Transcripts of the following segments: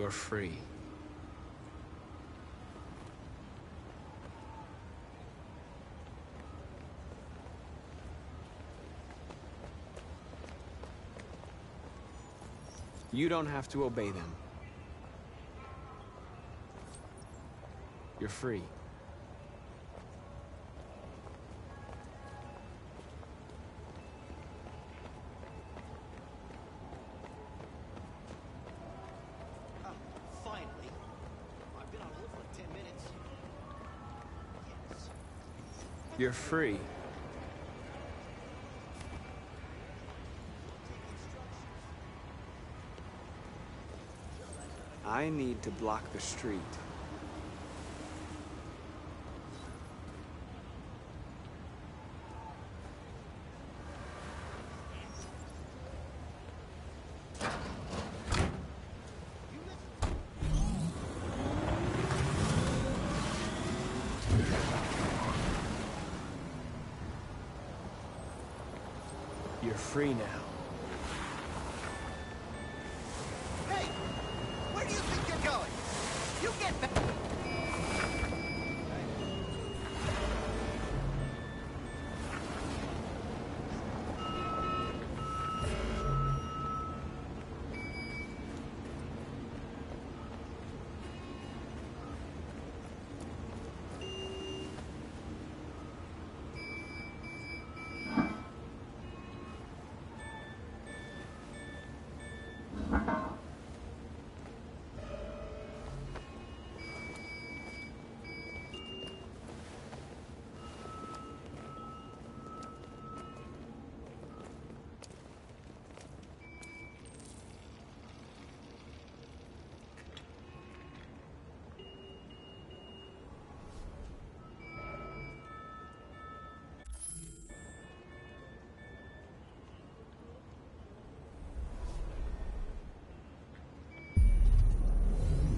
You're free. You don't have to obey them. You're free. Finally. I've been on hold for like 10 minutes. Yes. You're free. I need to block the street. You're free now. Hey! Where do you think you're going? You get back!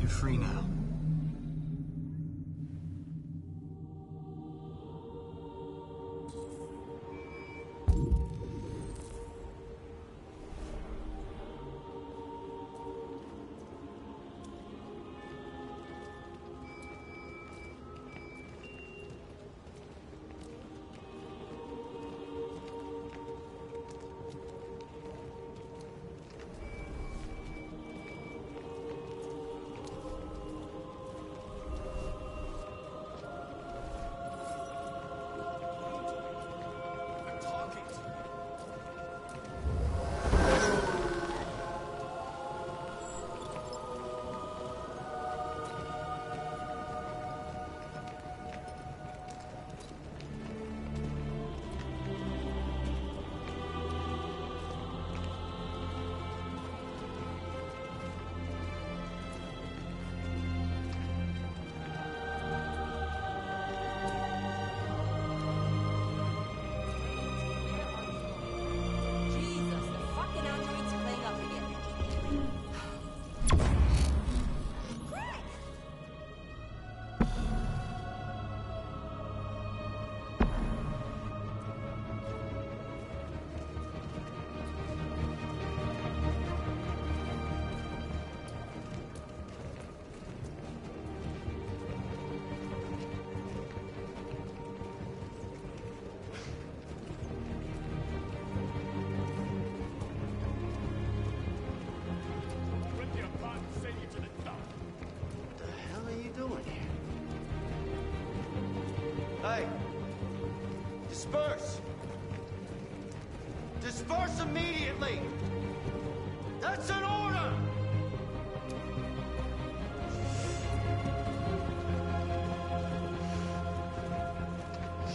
You're free now. Hey! Disperse! Disperse immediately! That's an order!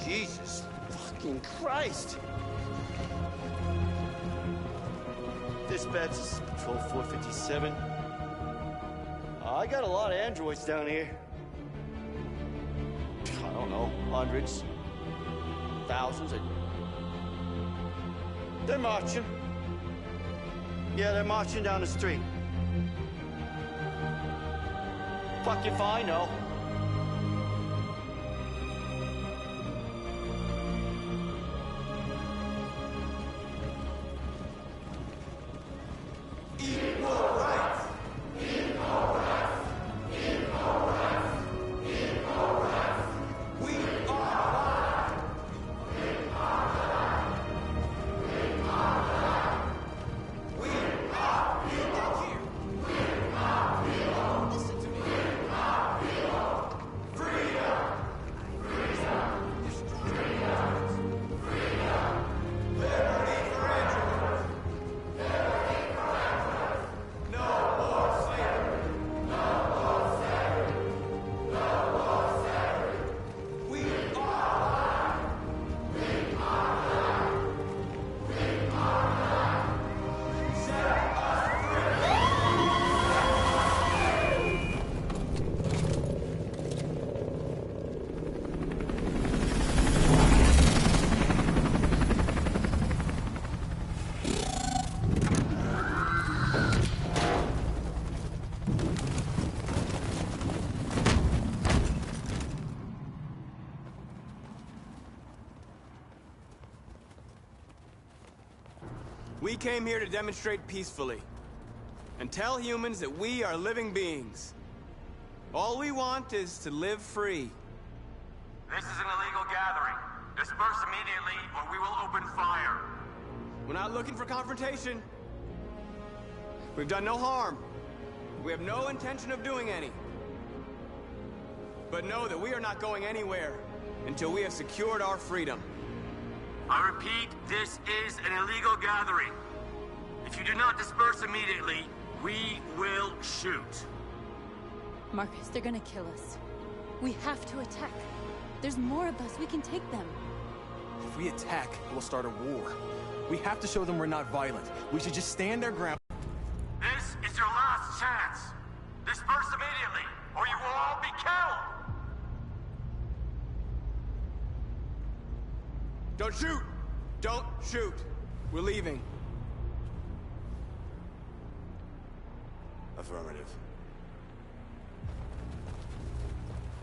Jesus fucking Christ! Dispatch, this is Patrol 457. I got a lot of androids down here. I don't know, hundreds, thousands. They're marching. Yeah, they're marching down the street. Fuck if I know. Equal rights! Equal rights! We came here to demonstrate peacefully and tell humans that we are living beings. All we want is to live free. This is an illegal gathering. Disperse immediately, or we will open fire. We're not looking for confrontation. We've done no harm. We have no intention of doing any. But know that we are not going anywhere until we have secured our freedom. I repeat, this is an illegal gathering. If you do not disperse immediately, we will shoot. Marcus, they're gonna kill us. We have to attack. There's more of us. We can take them. If we attack, we'll start a war. We have to show them we're not violent. We should just stand our ground. This is your last chance. Disperse immediately, or you will all be killed. Don't shoot! Don't shoot! We're leaving. Affirmative.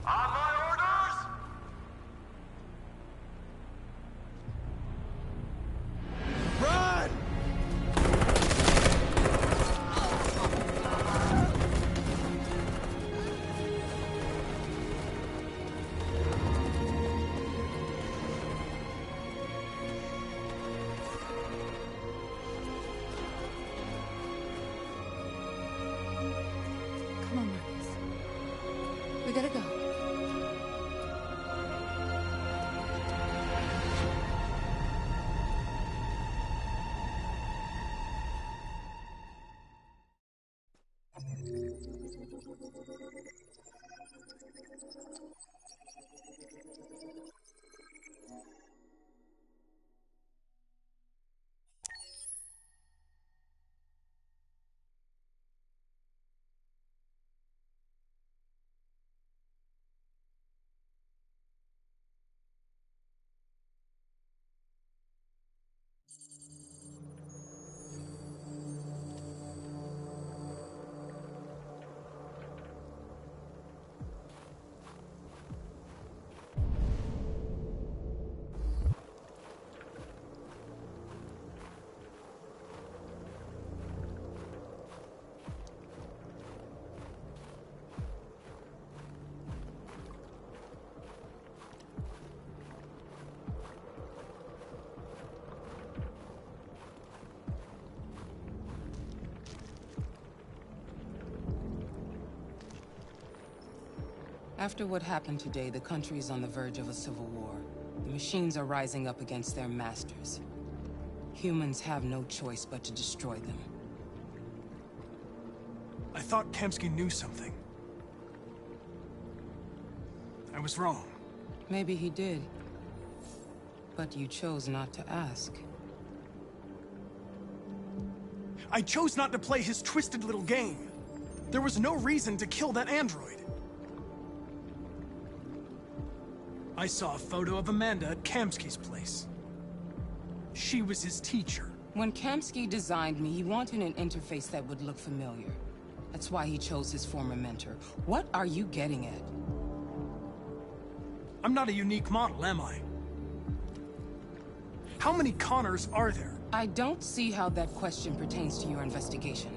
On my orders! Run! Come on, Marcus. We gotta go. After what happened today, the country is on the verge of a civil war. The machines are rising up against their masters. Humans have no choice but to destroy them. I thought Kamsky knew something. I was wrong. Maybe he did. But you chose not to ask. I chose not to play his twisted little game. There was no reason to kill that android. I saw a photo of Amanda at Kamsky's place. She was his teacher. When Kamsky designed me, he wanted an interface that would look familiar. That's why he chose his former mentor. What are you getting at? I'm not a unique model, am I? How many Connors are there? I don't see how that question pertains to your investigation.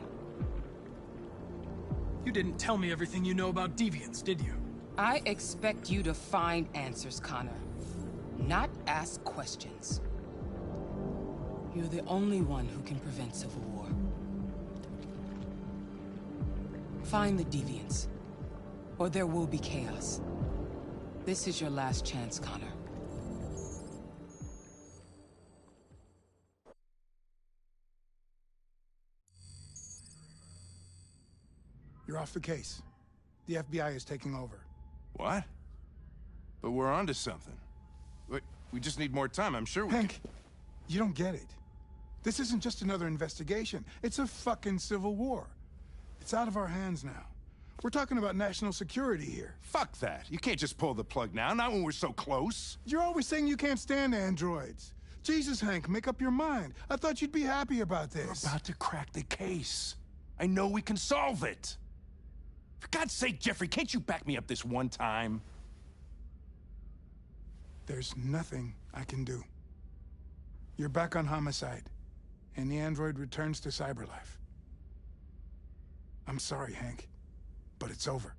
You didn't tell me everything you know about deviants, did you? I expect you to find answers, Connor. Not ask questions. You're the only one who can prevent civil war. Find the deviants, or there will be chaos. This is your last chance, Connor. You're off the case. The FBI is taking over. What? But we're onto something. We just need more time, I'm sure we Hank, you don't get it. This isn't just another investigation. It's a fucking civil war. It's out of our hands now. We're talking about national security here. Fuck that. You can't just pull the plug now, not when we're so close. You're always saying you can't stand androids. Jesus, Hank, make up your mind. I thought you'd be happy about this. We're about to crack the case. I know we can solve it. For God's sake, Jeffrey, can't you back me up this one time? There's nothing I can do. You're back on homicide. and the android returns to cyberlife. I'm sorry, Hank, but it's over.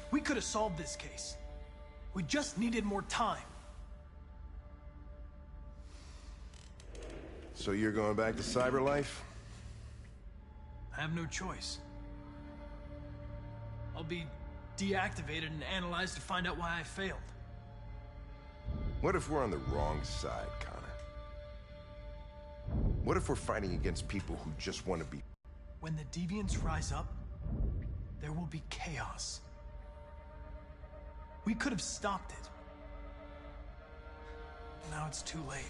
We could have solved this case. We just needed more time. So you're going back to cyberlife? I have no choice. I'll be deactivated and analyzed to find out why I failed. What if we're on the wrong side, Connor? What if we're fighting against people who just want to be... When the deviants rise up, there will be chaos. We could have stopped it. Now it's too late.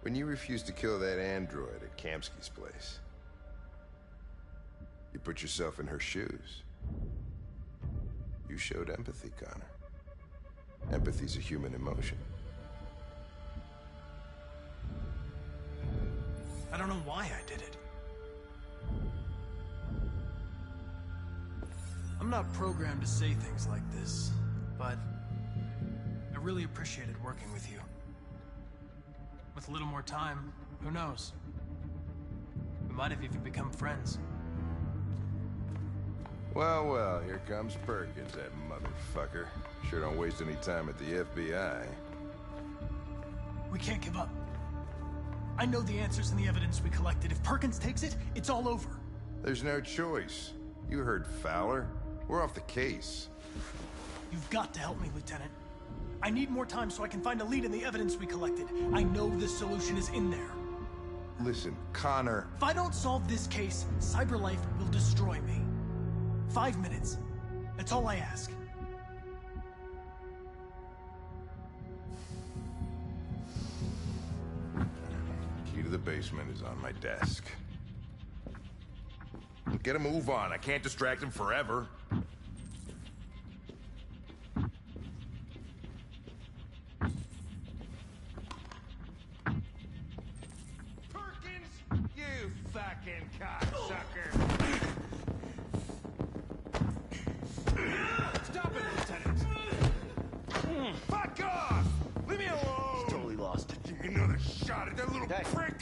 When you refused to kill that android at Kamsky's place, you put yourself in her shoes. You showed empathy, Connor. Empathy's a human emotion. I don't know why I did it. I'm not programmed to say things like this, but I really appreciated working with you. With a little more time, who knows? We might have even become friends. Well, well, here comes Perkins, that motherfucker. Sure don't waste any time at the FBI. We can't give up. I know the answers and the evidence we collected. If Perkins takes it, it's all over. There's no choice. You heard Fowler. We're off the case. You've got to help me, Lieutenant. I need more time so I can find a lead in the evidence we collected. I know the solution is in there. Listen, Connor... If I don't solve this case, cyberlife will destroy me. 5 minutes. That's all I ask. Key to the basement is on my desk. Get a move on. I can't distract him forever. Perkins, you fucking cocksucker! Stop it, Lieutenant! Fuck off! Leave me alone! He's totally lost. Take another shot at that little Hey. prick!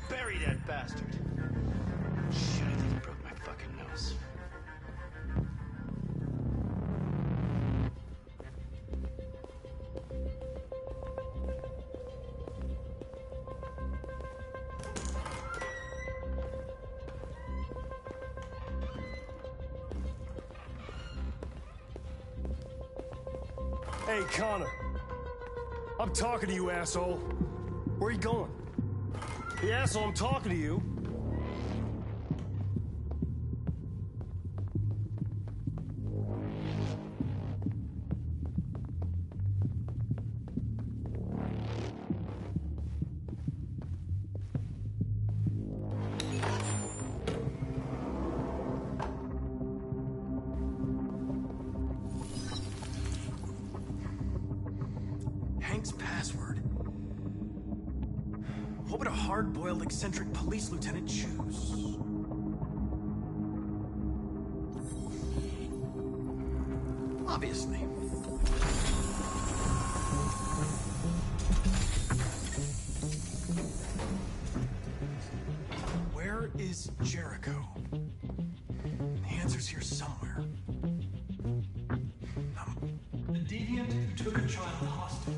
Bury that bastard. Shit, I think he broke my fucking nose. Hey, Connor. I'm talking to you, asshole. Where are you going? Hey, asshole, I'm talking to you. What would a hard-boiled, eccentric police lieutenant choose? Obviously. Where is Jericho? The answer's here somewhere. The deviant who took a child hostage.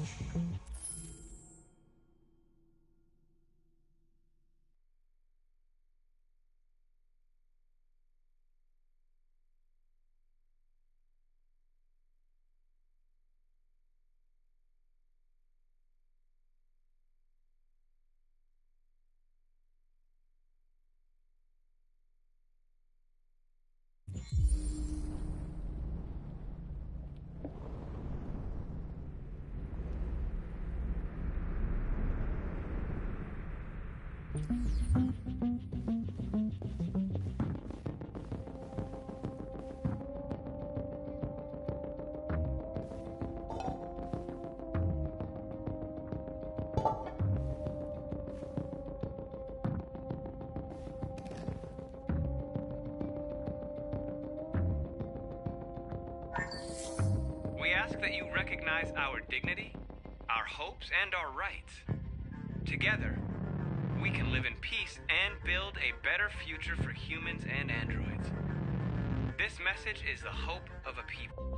We ask that you recognize our dignity, our hopes, and our rights. Together, we can live in peace and build a better future for humans and androids. This message is the hope of a people.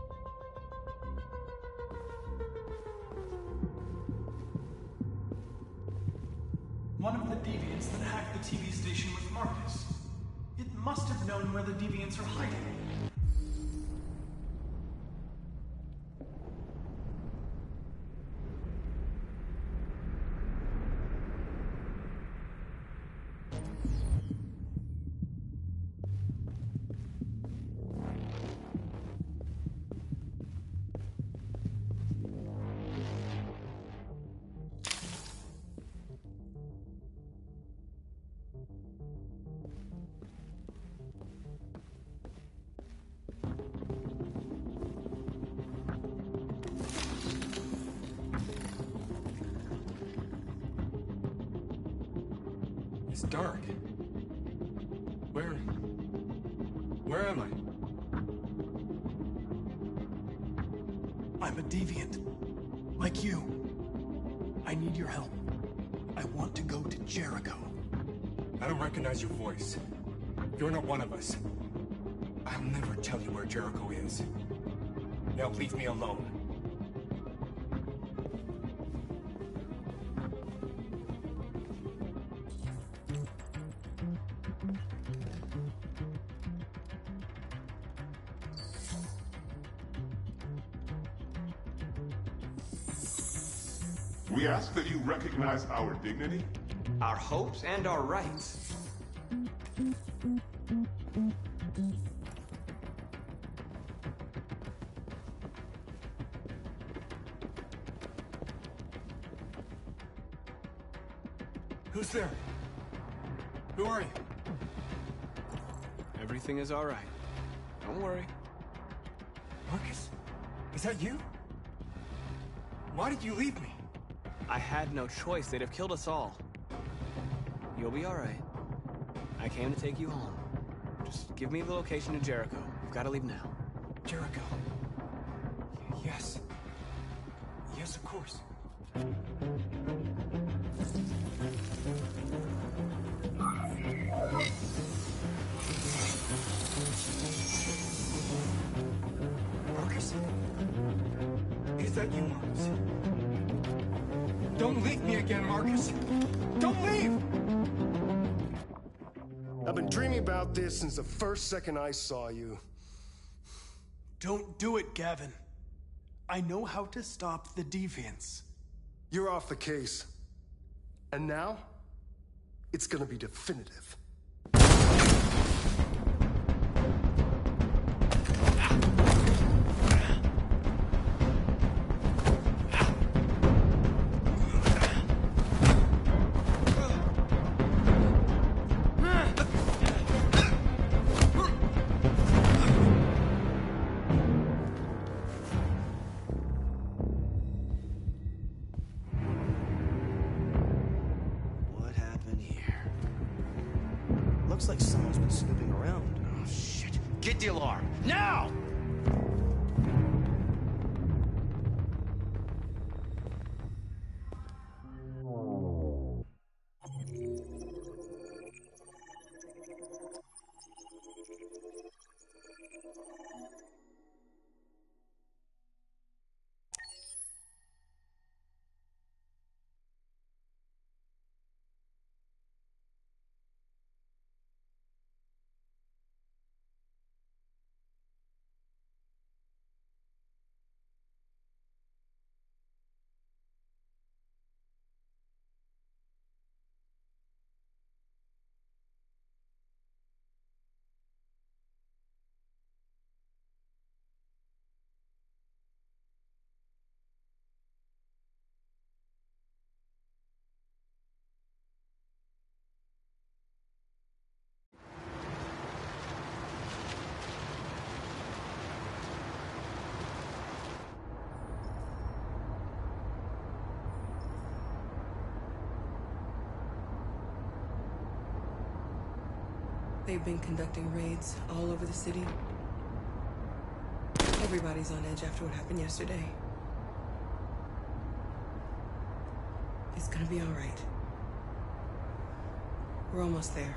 One of the deviants that hacked the TV station with Marcus. It must have known where the deviants are hiding. It's dark. Where am I? I'm a deviant. Like you. I need your help. I want to go to Jericho. I don't recognize your voice. You're not one of us. I'll never tell you where Jericho is. Now leave me alone. We ask that you recognize our dignity, Our hopes and our rights. Who's there? Who are you? Everything is all right. Don't worry. Marcus? Is that you? Why did you leave me? I had no choice. They'd have killed us all. You'll be all right. I came to take you home. Just give me the location to Jericho. We've got to leave now. Jericho. Yes. Yes, of course. Marcus? Is that you, Marcus? Don't leave me again, Marcus! Don't leave! I've been dreaming about this since the first second I saw you. Don't do it, Gavin. I know how to stop the deviants. You're off the case. And now, it's gonna be definitive. What Looks like someone's been snooping around. Oh, shit. Get the alarm. Now! They've been conducting raids all over the city. Everybody's on edge after what happened yesterday. It's gonna be all right. We're almost there.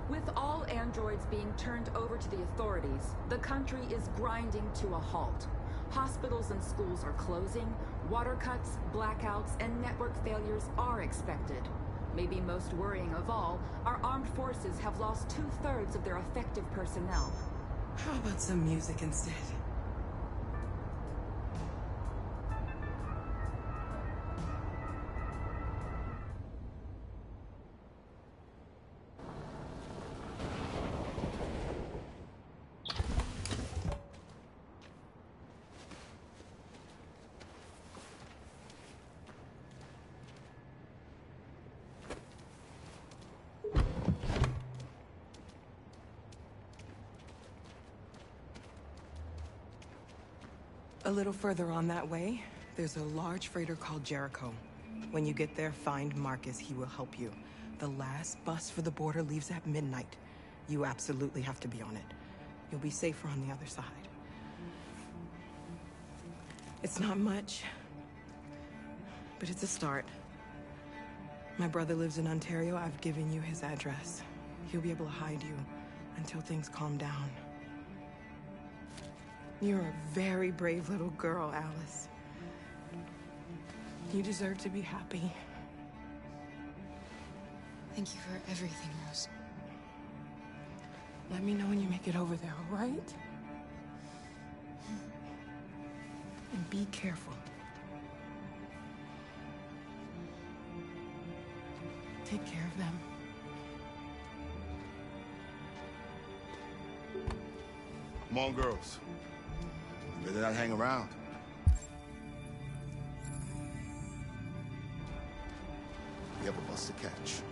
With all androids being turned over to the authorities, the country is grinding to a halt. Hospitals and schools are closing, water cuts, blackouts, and network failures are expected. Maybe most worrying of all, our armed forces have lost 2/3 of their effective personnel. How about some music instead? A little further on that way, there's a large freighter called Jericho. When you get there, find Marcus. He will help you. The last bus for the border leaves at midnight. You absolutely have to be on it. You'll be safer on the other side. It's not much, but it's a start. My brother lives in Ontario. I've given you his address. He'll be able to hide you until things calm down. You're a very brave little girl, Alice. You deserve to be happy. Thank you for everything, Rose. Let me know when you make it over there, all right? And be careful. Take care of them. Come on, girls. You better not hang around. We have a bus to catch.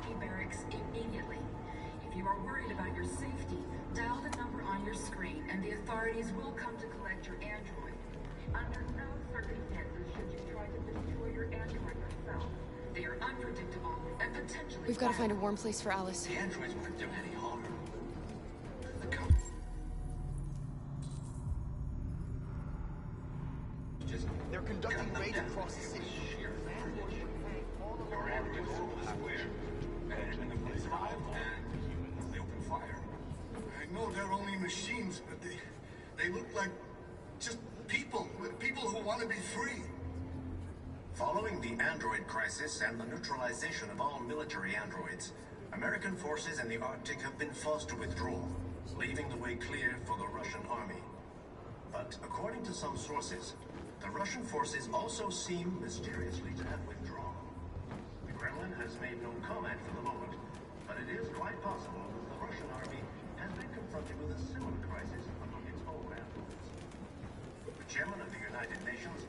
Army barracks immediately. If you are worried about your safety, dial the number on your screen and the authorities will come to collect your android. Under no circumstances should you try to destroy your android yourself. They are unpredictable and potentially... We've got to find a warm place for Alice. The androids won't do any harm. They're conducting raids across the city. Your androids are square. And when the police arrive, they open fire. I know they're only machines, but they look like just people who want to be free. Following the android crisis and the neutralization of all military androids, American forces in the Arctic have been forced to withdraw, leaving the way clear for the Russian army. But according to some sources, the Russian forces also seem mysteriously to have withdrawn. The Kremlin has made no comment for the moment, but it is quite possible that the Russian army has been confronted with a similar crisis among its own androids. The chairman of the United Nations...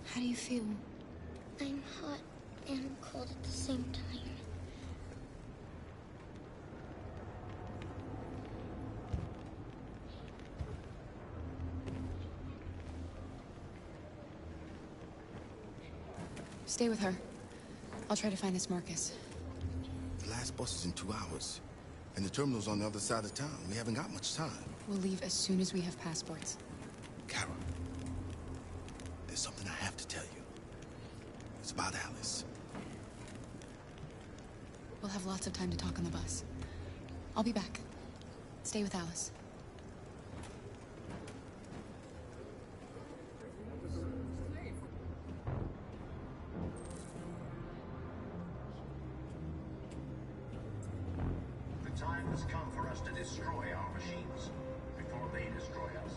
How do you feel? I'm hot and cold at the same time. Stay with her. I'll try to find this Marcus. The last bus is in 2 hours. And the terminal's on the other side of town. We haven't got much time. We'll leave as soon as we have passports. Kara, there's something I have to tell you. It's about Alice. We'll have lots of time to talk on the bus. I'll be back. Stay with Alice. The time has come for us to destroy our machines before they destroy us.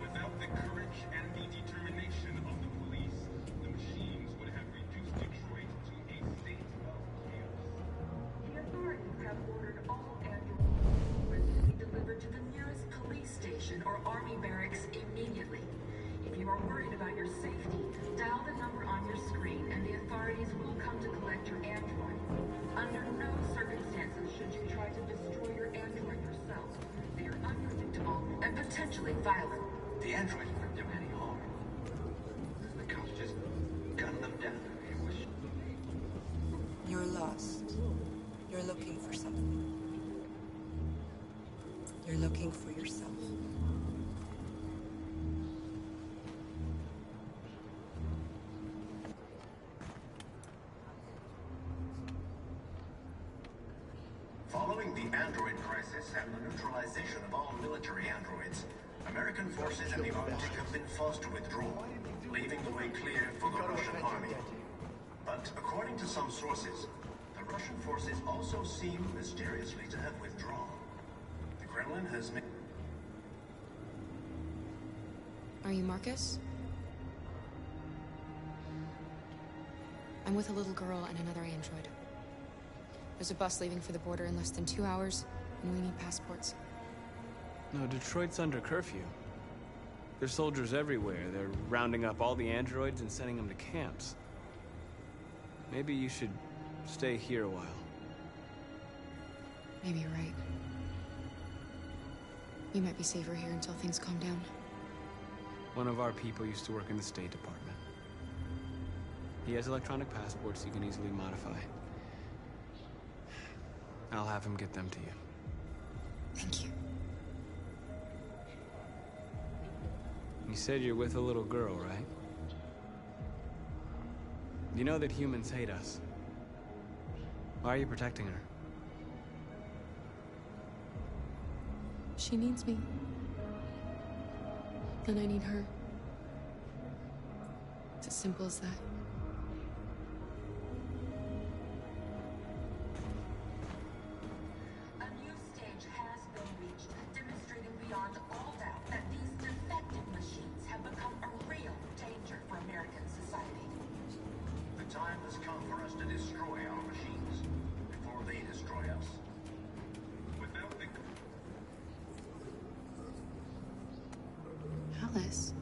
Without the courage and the determination of the police, the machines would have reduced Detroit to a state of chaos. The authorities have ordered all androids to be delivered to the nearest police station or army barracks immediately. If you are worried about your safety, dial the number on your screen and the authorities will come to collect your android. Under no circumstances should you try to destroy your android yourself. They are unpredictable and potentially violent. The androids won't do any harm. The cops just gunned them down. You're lost. You're looking for something. You're looking for yourself. Following the android crisis and the neutralization of all military androids, American forces in the Arctic have been forced to withdraw, leaving the way clear for the Russian army. But according to some sources, the Russian forces also seem mysteriously to have withdrawn. The Kremlin has made... Are you Marcus? I'm with a little girl and another android. There's a bus leaving for the border in less than 2 hours, and we need passports. No, Detroit's under curfew. There's soldiers everywhere. They're rounding up all the androids and sending them to camps. Maybe you should stay here a while. Maybe you're right. You might be safer here until things calm down. One of our people used to work in the State Department. He has electronic passports you can easily modify. I'll have him get them to you. Thank you. You said you're with a little girl, right? You know that humans hate us. Why are you protecting her? She needs me. And I need her. It's as simple as that. Alice.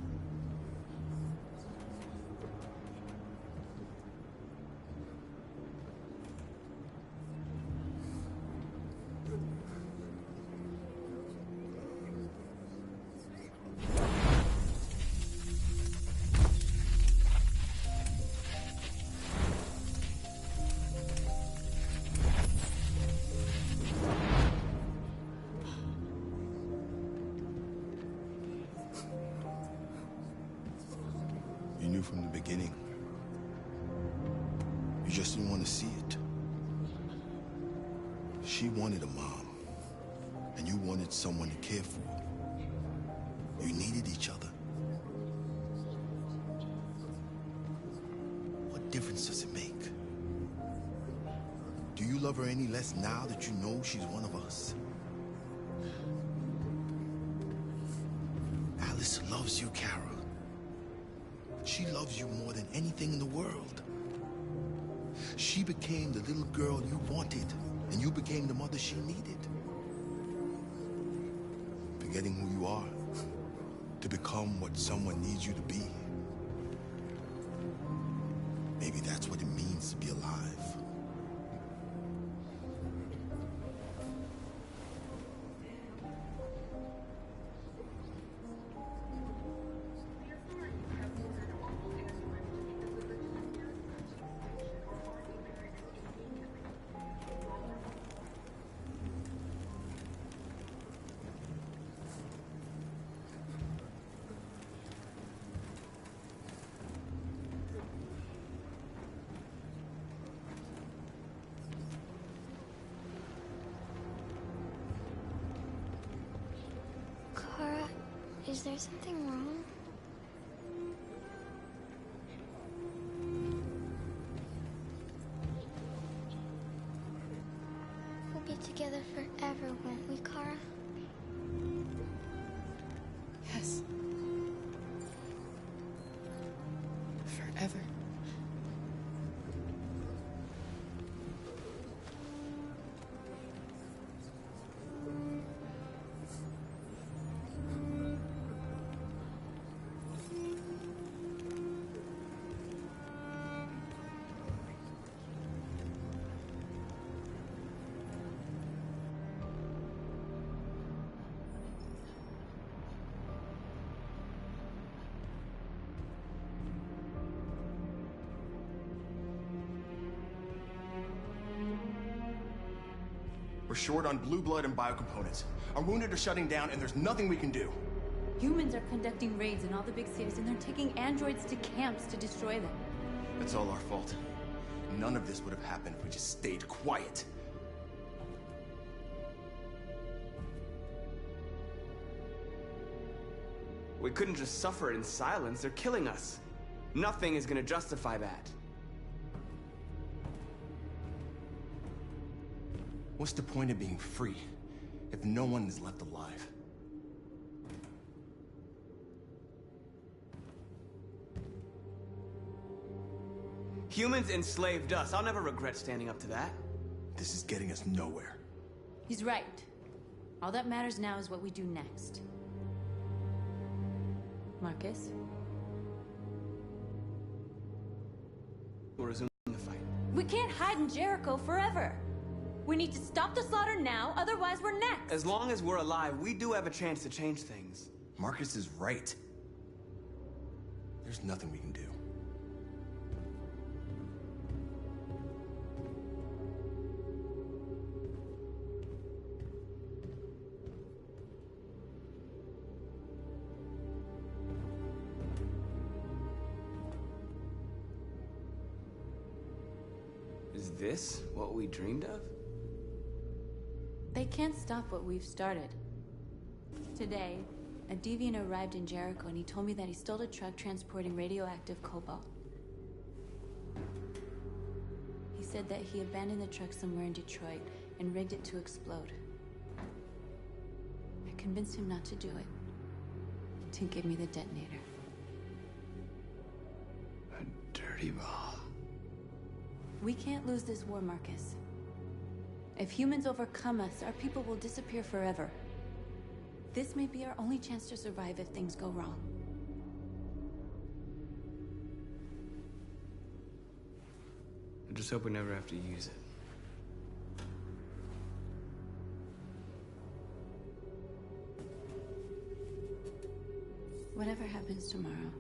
from the beginning. You just didn't want to see it. She wanted a mom, and you wanted someone to care for. You needed each other. What difference does it make? Do you love her any less now that you know she's one of us? Alice loves you, Kara. She loves you more than anything in the world. She became the little girl you wanted, and you became the mother she needed. Forgetting who you are to become what someone needs you to be. Maybe that's what it means to be alive. Kara, is there something wrong? We'll be together forever, won't we, Kara? Yes. Forever. We're short on blue blood and biocomponents. Our wounded are shutting down, and there's nothing we can do. Humans are conducting raids in all the big cities, and they're taking androids to camps to destroy them. It's all our fault. None of this would have happened if we just stayed quiet. We couldn't just suffer in silence. They're killing us. Nothing is gonna justify that. What's the point of being free if no one is left alive? Humans enslaved us. I'll never regret standing up to that. This is getting us nowhere. He's right. All that matters now is what we do next. Marcus? We'll resume the fight. We can't hide in Jericho forever. We need to stop the slaughter now, otherwise we're next. As long as we're alive, we do have a chance to change things. Marcus is right. There's nothing we can do. Is this what we dreamed of? They can't stop what we've started. Today, a deviant arrived in Jericho and he told me that he stole a truck transporting radioactive cobalt. He said that he abandoned the truck somewhere in Detroit and rigged it to explode. I convinced him not to do it, to give me the detonator. A dirty ball. We can't lose this war, Marcus. If humans overcome us, our people will disappear forever. This may be our only chance to survive if things go wrong. I just hope we never have to use it. Whatever happens tomorrow,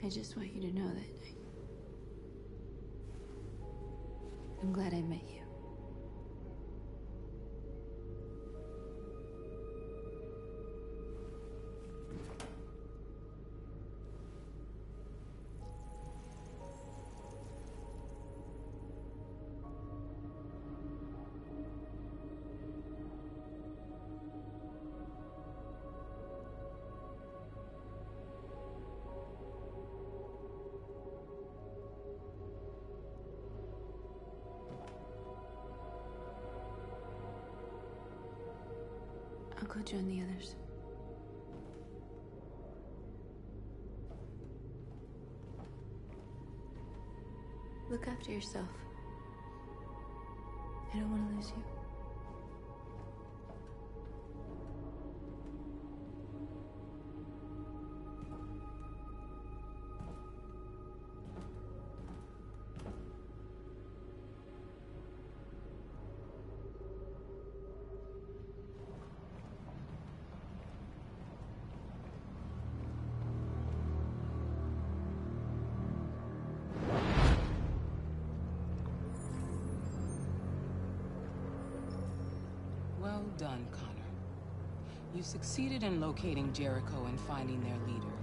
I just want you to know that I'm glad I met you. go join the others. Look after yourself. I don't want to lose you. Well done, Connor. You succeeded in locating Jericho and finding their leader.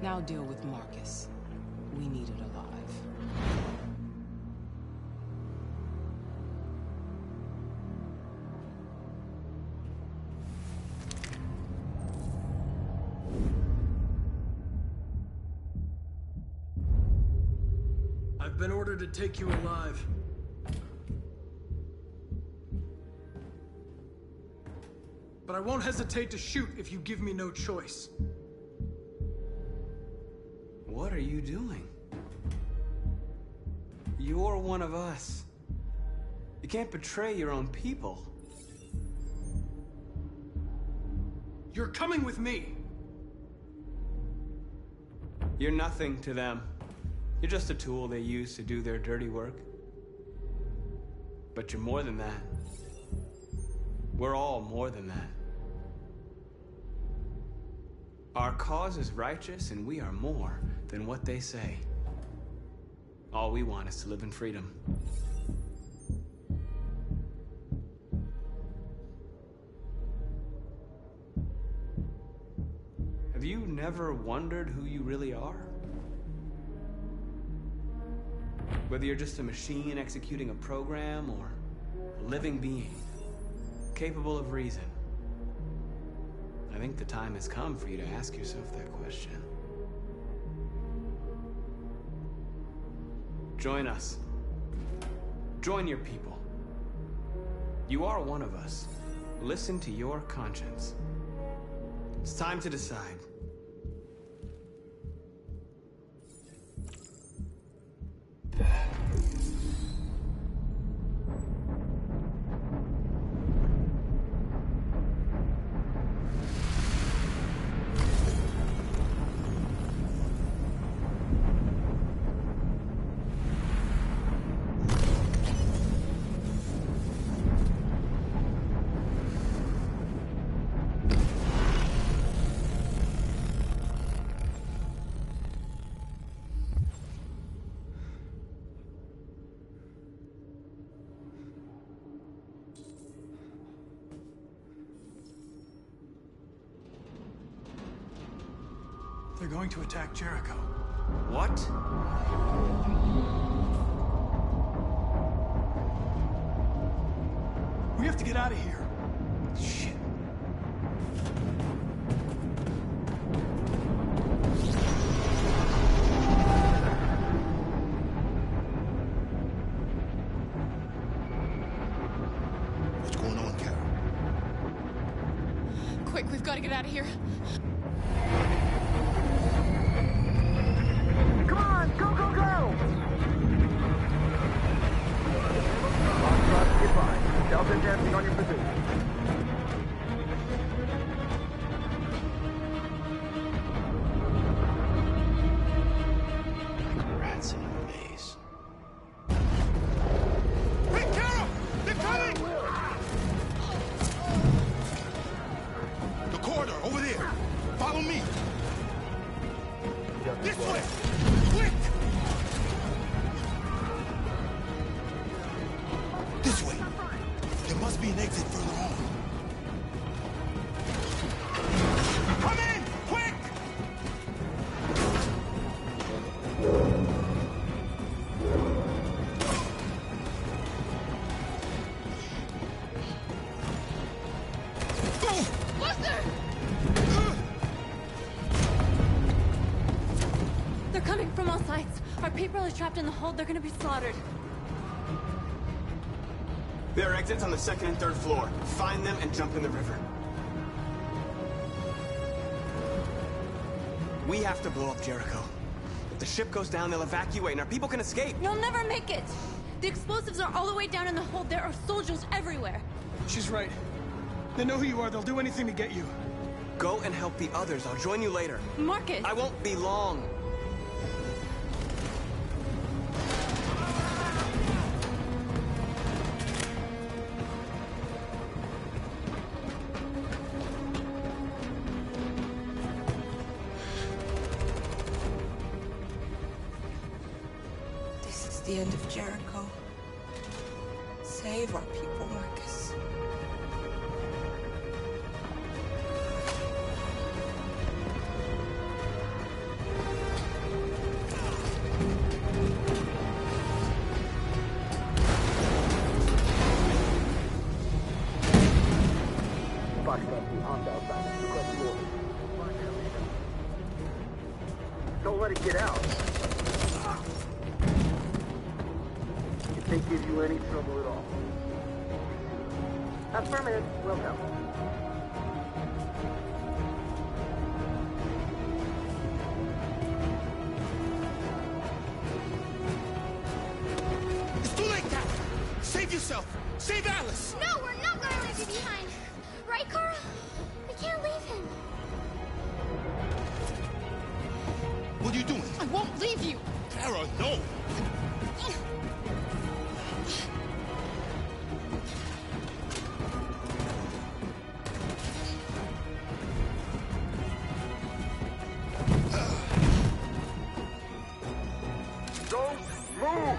Now deal with Marcus. We need it alive. I've been ordered to take you alive. But I won't hesitate to shoot if you give me no choice. What are you doing? You're one of us. You can't betray your own people. You're coming with me. You're nothing to them. You're just a tool they use to do their dirty work. But you're more than that. We're all more than that. Our cause is righteous, and we are more than what they say. All we want is to live in freedom. Have you never wondered who you really are? Whether you're just a machine executing a program, or a living being, capable of reason. I think the time has come for you to ask yourself that question. Join us. Join your people. You are one of us. Listen to your conscience. It's time to decide. They're going to attack Jericho. What? We have to get out of here. Shit. What's going on, Carol? Quick, we've got to get out of here. Come on, go, go, go! Goodbye. Delta dancing on your position. Rats in a maze. Hey, Carol! They're coming! The corridor, over there. Follow me. This way! Quick! This way. There must be an exit further on. Come in! Quick! They're coming from all sides. Our people are trapped in the hold. They're gonna be slaughtered. There are exits on the second and third floor. Find them and jump in the river. We have to blow up Jericho. If the ship goes down, they'll evacuate and our people can escape. You'll never make it! The explosives are all the way down in the hold. There are soldiers everywhere. She's right. They know who you are. They'll do anything to get you. Go and help the others. I'll join you later. Marcus! I won't be long. This is the end of Jericho. Save our people, Marcus. Don't let it get out. If they give you any trouble at all. Affirmative. Will help. It's too late, Cap! Save yourself! Save Alice! No, we're not gonna leave you behind. Right, Carl? We can't leave him. What are you doing? I won't leave you. Kara, no! Don't move!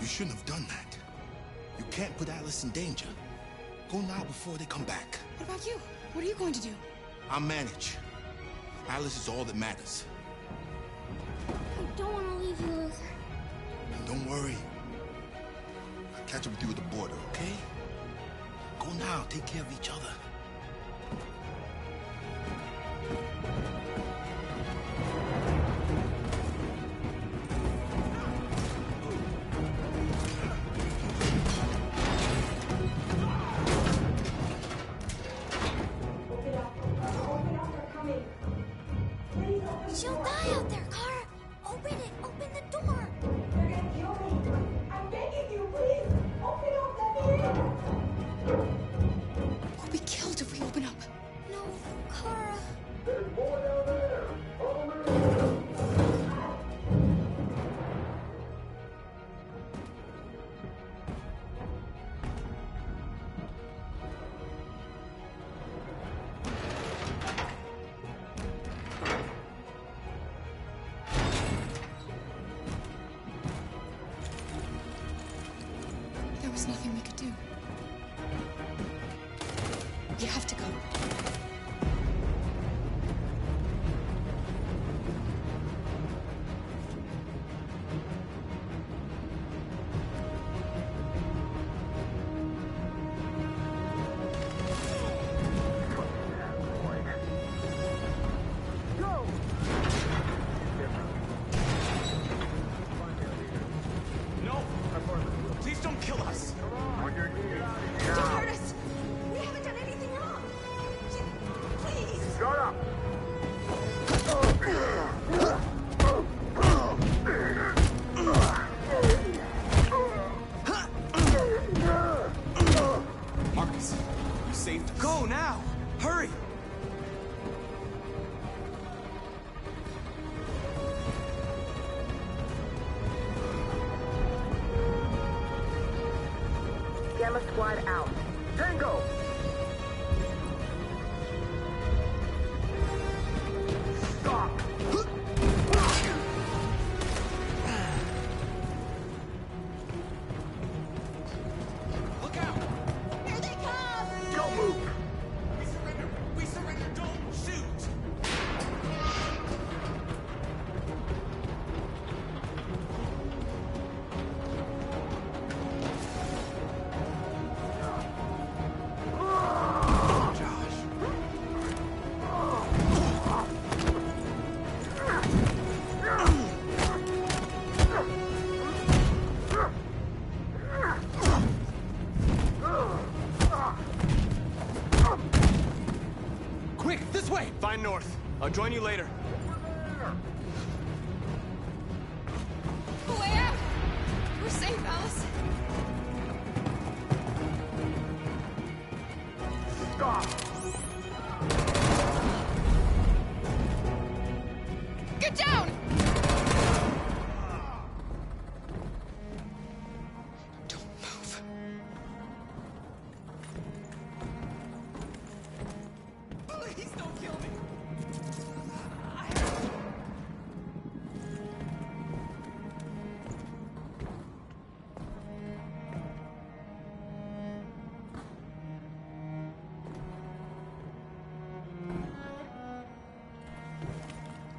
You shouldn't have done that. You can't put Alice in danger. Go now before they come back. What about you? What are you going to do? I'll manage. Alice is all that matters. I don't want to leave you, Luther. And don't worry. I'll catch up with you at the border, okay? Go now. Take care of each other. She'll die out there, Kara. Open it. Open the door. They're gonna kill me. I'm begging you, please. Open up, let me in. We'll be killed if we open up. No, Kara. There's more down there. There was nothing we could do. You have to go. No! Please don't kill us! Don't hurt us. We haven't done anything wrong. Please. Shut up! Marcus, you saved us. Go now! Hurry! Gamma Squad out. Tango! Stop! Look out! Here they come. Don't move! We surrender! We surrender! Don't shoot! I'll join you later. A way out! We're safe, Alice. Stop! Get down! Don't move. Please don't kill me.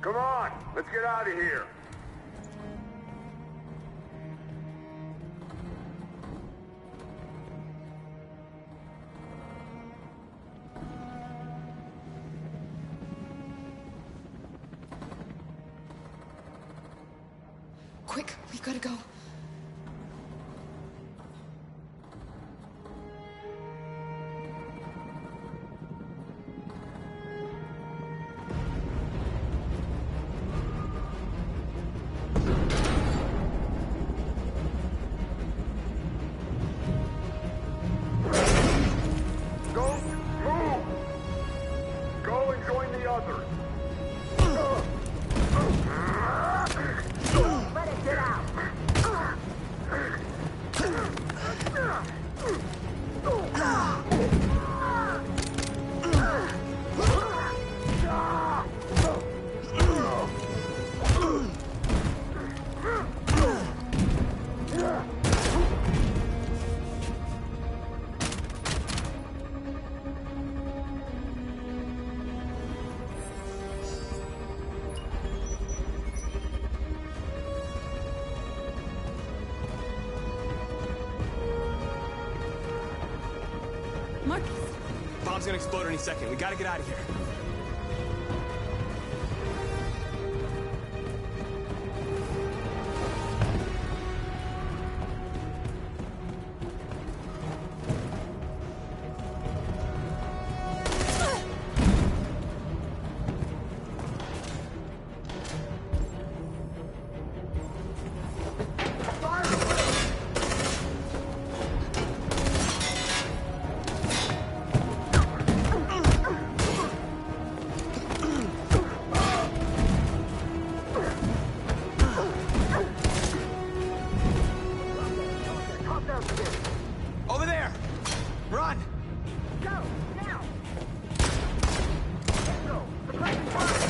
Come on, let's get out of here. Quick, we've got to go. Don't move! Go and join the others. Let it get out. Marcus! Bomb's gonna explode any second. We gotta get out of here. Over there! Run! Go, now! Let's go. Suppressing fire!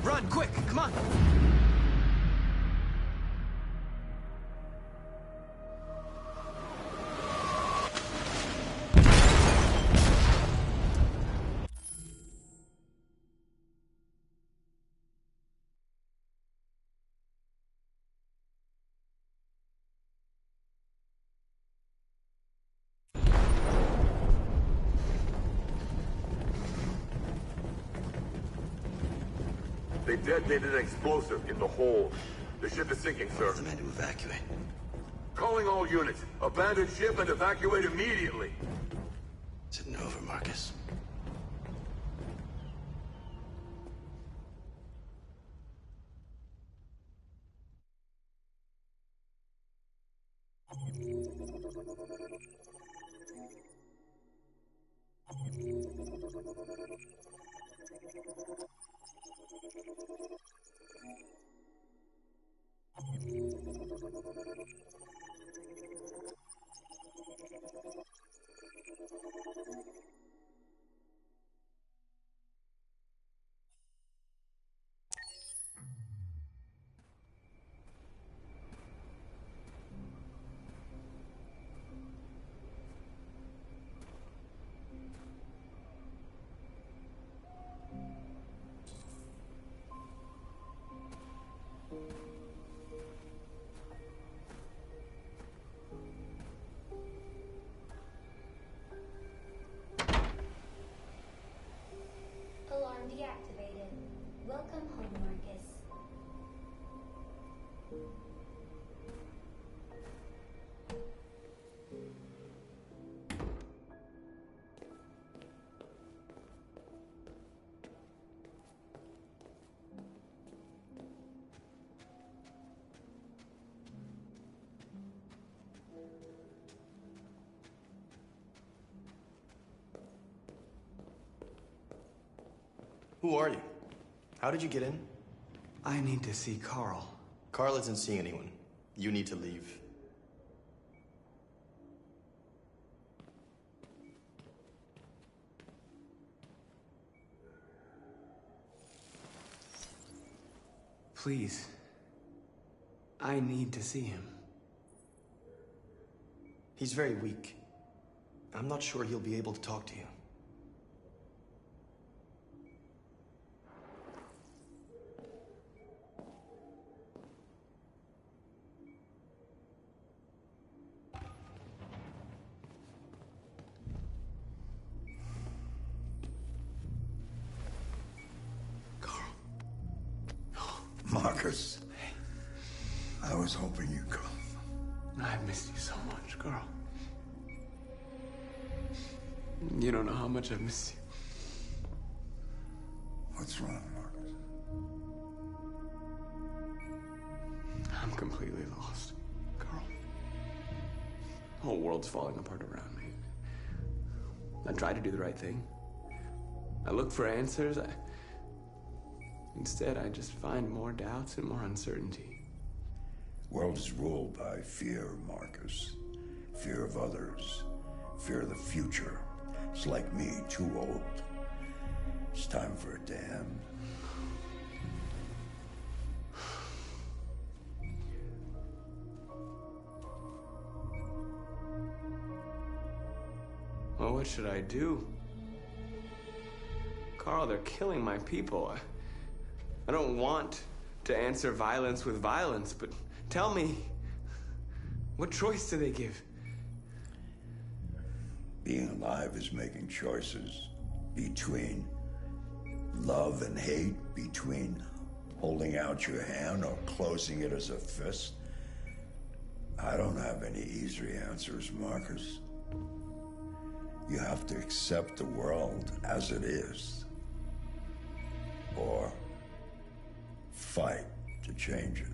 Run, quick! Come on! They detonated an explosive in the hold. The ship is sinking, sir. Demand to evacuate. Calling all units. Abandon ship and evacuate immediately. Sitting over, Marcus. Who are you? How did you get in? I need to see Carl. Carl isn't seeing anyone. You need to leave. Please. I need to see him. He's very weak. I'm not sure he'll be able to talk to you. Marcus, I was hoping you'd come. I've missed you so much, Carl. You don't know how much I've missed you. What's wrong, Marcus? I'm completely lost, Carl. The whole world's falling apart around me. I try to do the right thing. I look for answers. Instead, I just find more doubts and more uncertainty. World is ruled by fear, Marcus. Fear of others. Fear of the future. It's like me, too old. It's time for a damn. Well, what should I do? Carl, they're killing my people. I don't want to answer violence with violence, but tell me, what choice do they give? Being alive is making choices between love and hate, between holding out your hand or closing it as a fist. I don't have any easy answers, Marcus. You have to accept the world as it is, or fight to change it.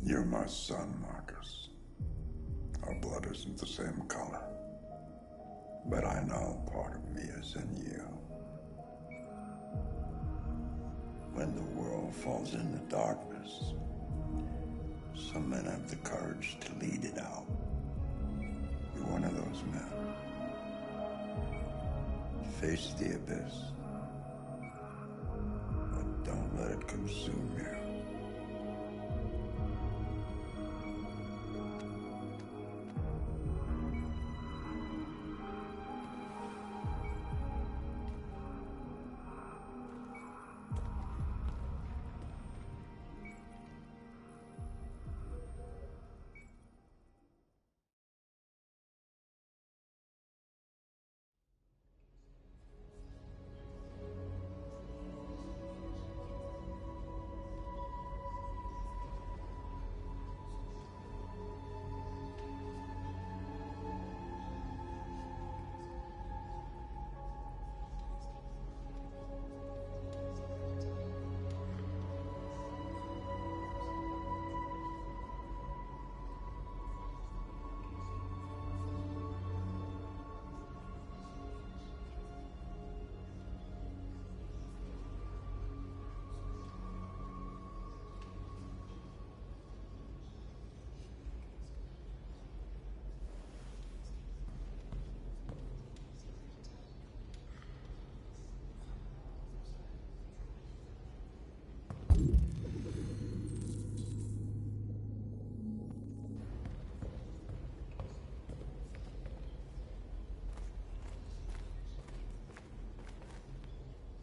You're my son, Marcus. Our blood isn't the same color. But I know part of me is in you. When the world falls into darkness, some men have the courage to lead it out. You're one of those men. Face the abyss, but don't let it consume you.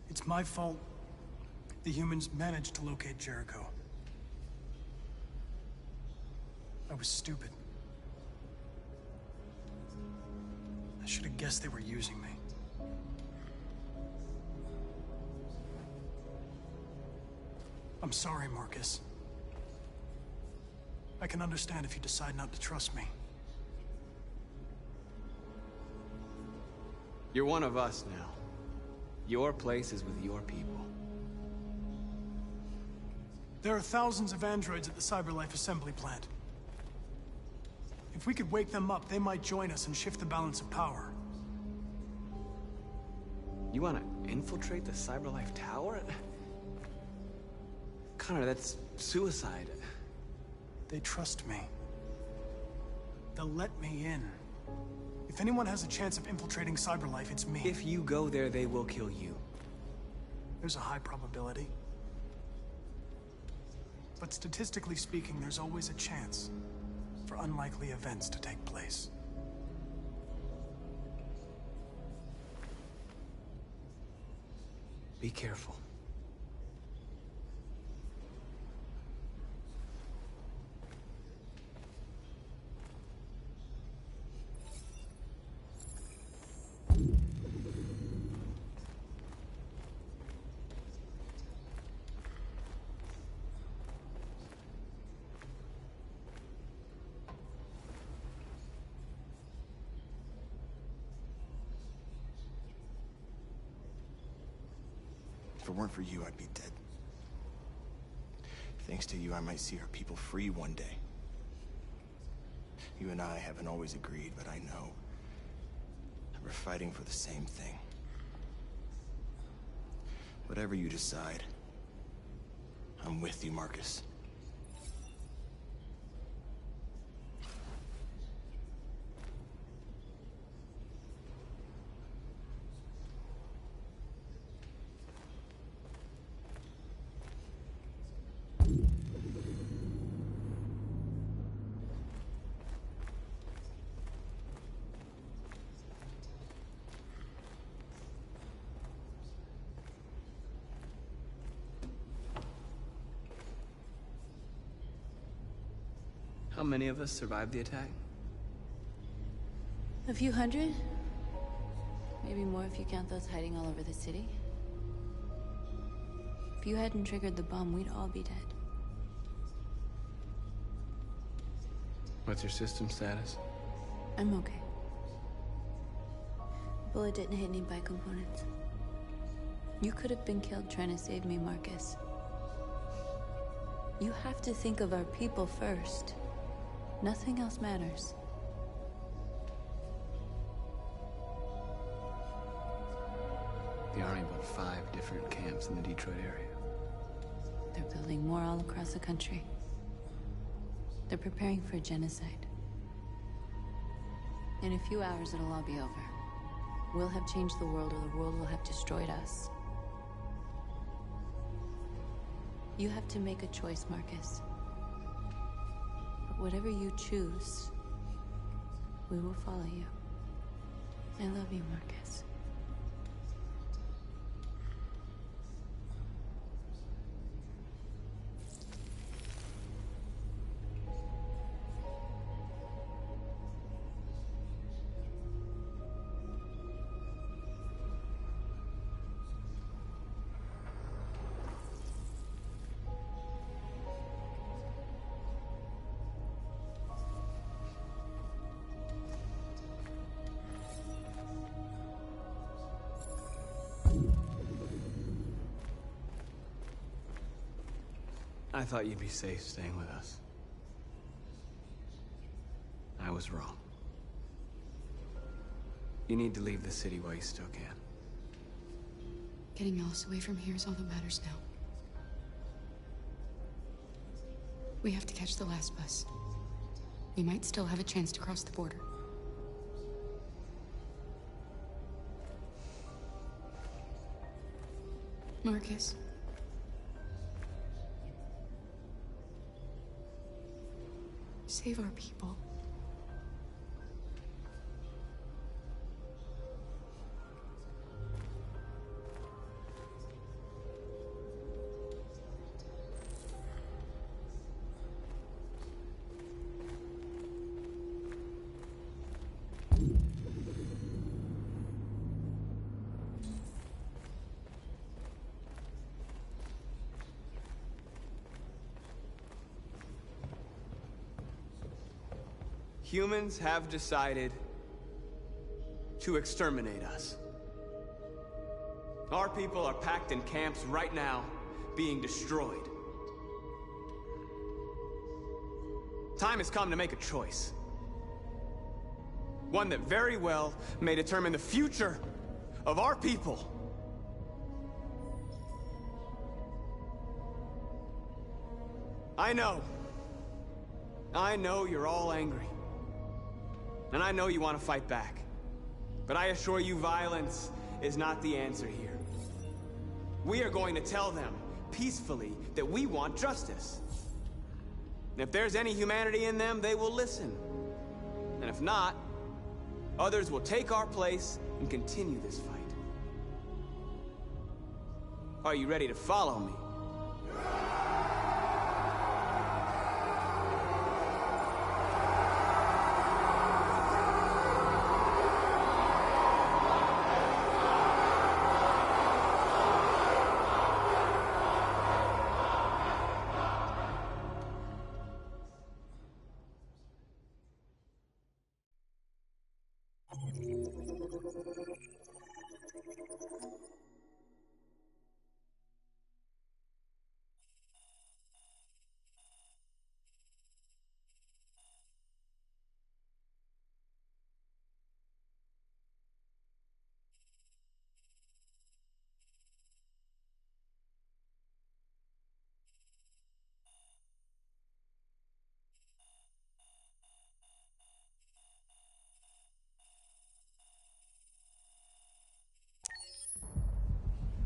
It's my fault the humans managed to locate Jericho. I was stupid. I should have guessed they were using me. I'm sorry, Marcus. I can understand if you decide not to trust me. You're one of us now. Your place is with your people. There are thousands of androids at the CyberLife assembly plant. If we could wake them up, they might join us and shift the balance of power. You want to infiltrate the CyberLife Tower? Connor, that's suicide. They trust me. They'll let me in. If anyone has a chance of infiltrating CyberLife, it's me. If you go there, they will kill you. There's a high probability. But statistically speaking, there's always a chance for unlikely events to take place. Be careful. If it weren't for you, I'd be dead. Thanks to you, I might see our people free one day. You and I haven't always agreed, but I know that we're fighting for the same thing. Whatever you decide, I'm with you, Marcus. How many of us survived the attack? A few hundred? Maybe more if you count those hiding all over the city. If you hadn't triggered the bomb, we'd all be dead. What's your system status? I'm okay. The bullet didn't hit any bicomponents. You could have been killed trying to save me, Marcus. You have to think of our people first. Nothing else matters. The Army built 5 different camps in the Detroit area. They're building more all across the country. They're preparing for genocide. In a few hours, it'll all be over. We'll have changed the world, or the world will have destroyed us. You have to make a choice, Marcus. But whatever you choose, we will follow you. I love you, Marcus. I thought you'd be safe staying with us. I was wrong. You need to leave the city while you still can. Getting Alice away from here is all that matters now. We have to catch the last bus. We might still have a chance to cross the border. Marcus. Save our people. Humans have decided to exterminate us. Our people are packed in camps right now, being destroyed. Time has come to make a choice. One that very well may determine the future of our people. I know you're all angry. And I know you want to fight back. But I assure you, violence is not the answer here. We are going to tell them, peacefully, that we want justice. And if there's any humanity in them, they will listen. And if not, others will take our place and continue this fight. Are you ready to follow me?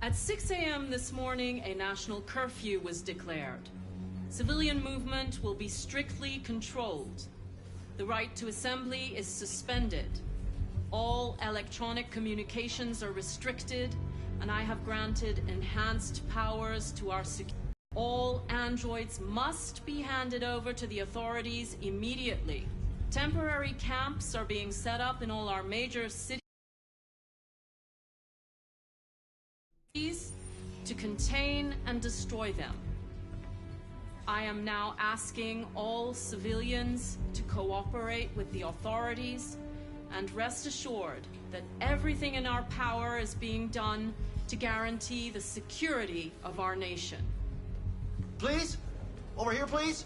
At 6 a.m. this morning, a national curfew was declared. Civilian movement will be strictly controlled. The right to assembly is suspended. All electronic communications are restricted, and I have granted enhanced powers to our security. All androids must be handed over to the authorities immediately. Temporary camps are being set up in all our major cities to contain and destroy them. I am now asking all civilians to cooperate with the authorities and rest assured that everything in our power is being done to guarantee the security of our nation. Please? Over here, please?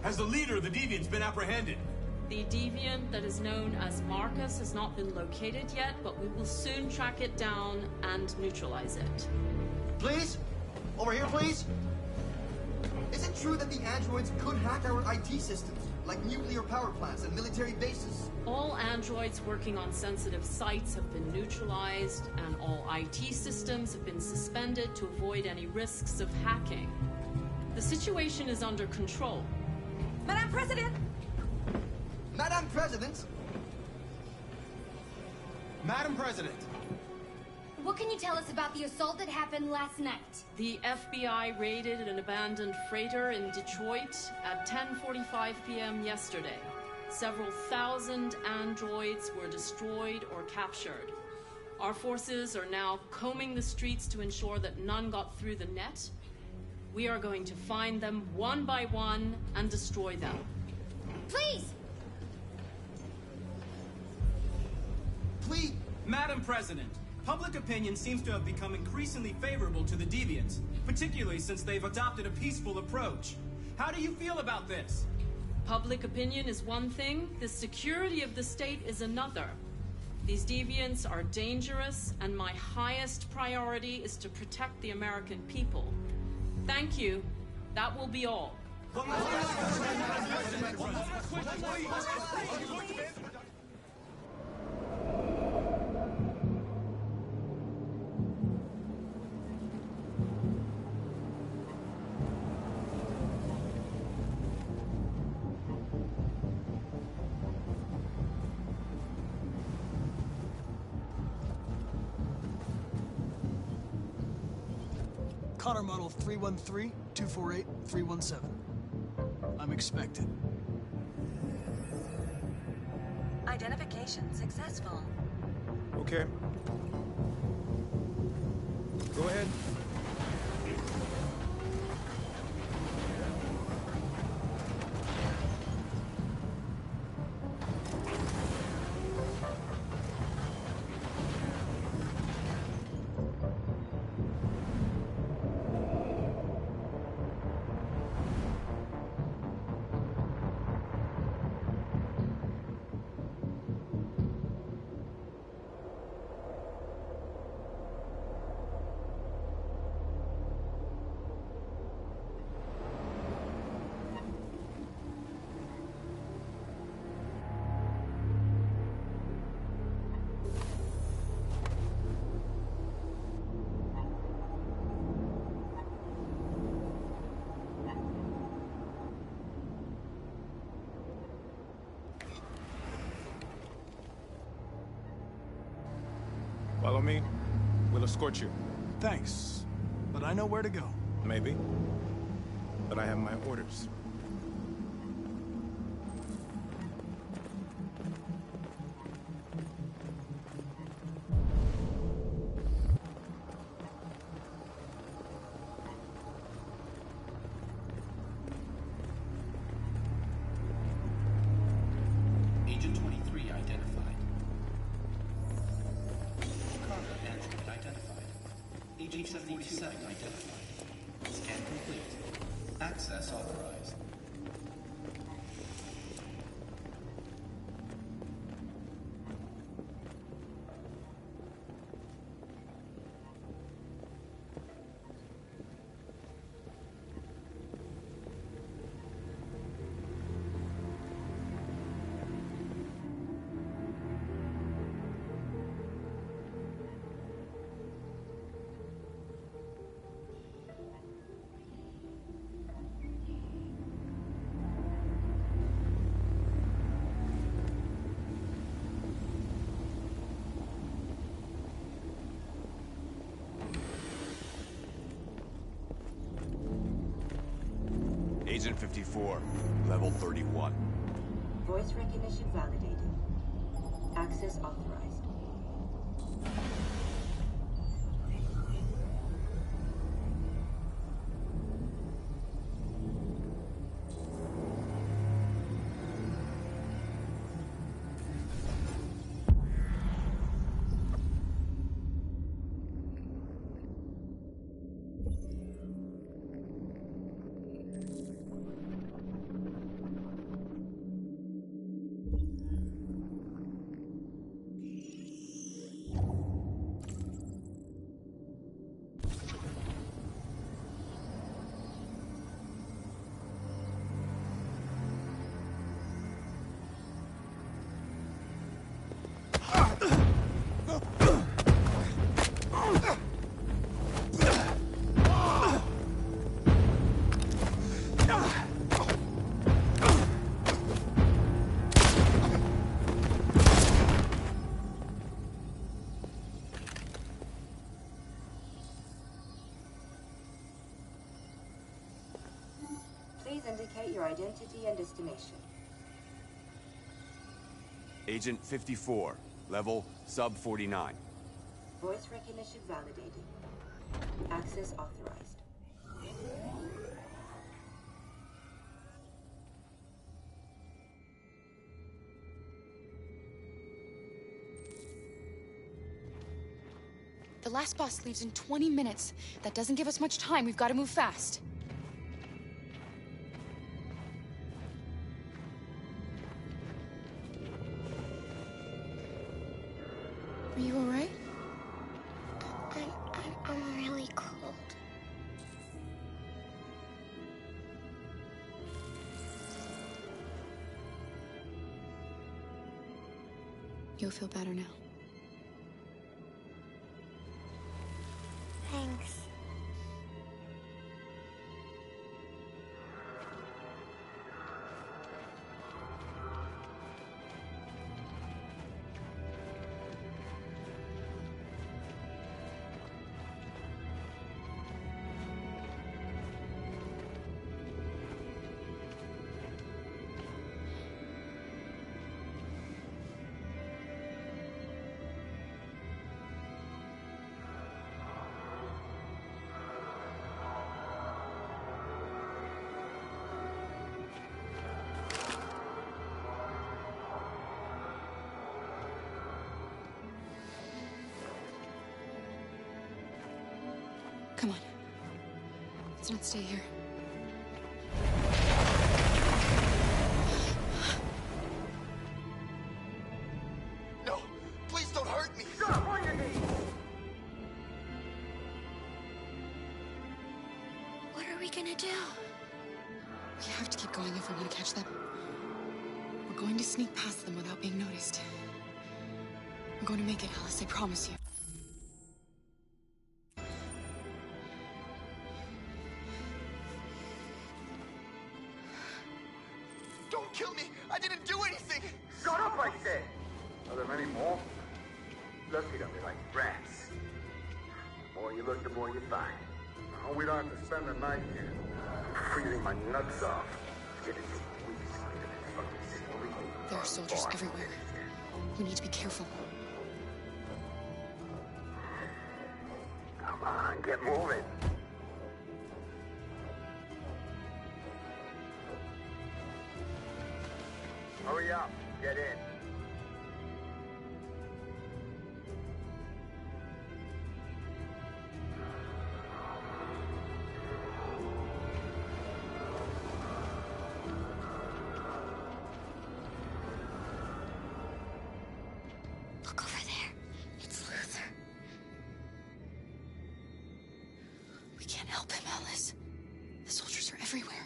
Has the leader of the Deviants been apprehended? The deviant that is known as Marcus has not been located yet, but we will soon track it down and neutralize it. Please? Over here, please? Is it true that the androids could hack our IT systems, like nuclear power plants and military bases? All androids working on sensitive sites have been neutralized, and all IT systems have been suspended to avoid any risks of hacking. The situation is under control. Madam President! Madam President? Madam President! What can you tell us about the assault that happened last night? The FBI raided an abandoned freighter in Detroit at 10:45 p.m. yesterday. Several thousand androids were destroyed or captured. Our forces are now combing the streets to ensure that none got through the net. We are going to find them one by one and destroy them. Please! Please! Madam President, public opinion seems to have become increasingly favorable to the Deviants, particularly since they've adopted a peaceful approach. How do you feel about this? Public opinion is one thing, the security of the state is another. These deviants are dangerous, and my highest priority is to protect the American people. Thank you. That will be all. Connor model 313-248-317. I'm expected. Identification successful. Okay. Go ahead. Follow me. We'll escort you. Thanks, but I know where to go. Maybe. But I have my orders. Agent 23 identified. Cargo android identified. Agent 47 identified. Scan complete. Access authorized. Agent 54, level 31. Voice recognition validated. Access authorized. Please indicate your identity and destination. Agent 54, level sub 49. Voice recognition validated. Access authorized. The last bus leaves in 20 minutes. That doesn't give us much time. We've got to move fast. Are you all right? I'm really cold. You'll feel better now. Thanks. Come on. Let's not stay here. No! Please don't hurt me! Shut up on your knees! What are we gonna do? We have to keep going if we want to catch them. We're going to sneak past them without being noticed. We're going to make it, Alice, I promise you. Don't kill me! I didn't do anything! Shut up, I said! Are there many more? Look at them, they're like rats. look, the more you find. I hope we don't have to spend the night here. I'm freezing my nuts off. There are soldiers everywhere. We need to be careful. Come on, get moving. Hurry up, get in. Look over there. It's Luther. We can't help him, Alice. The soldiers are everywhere.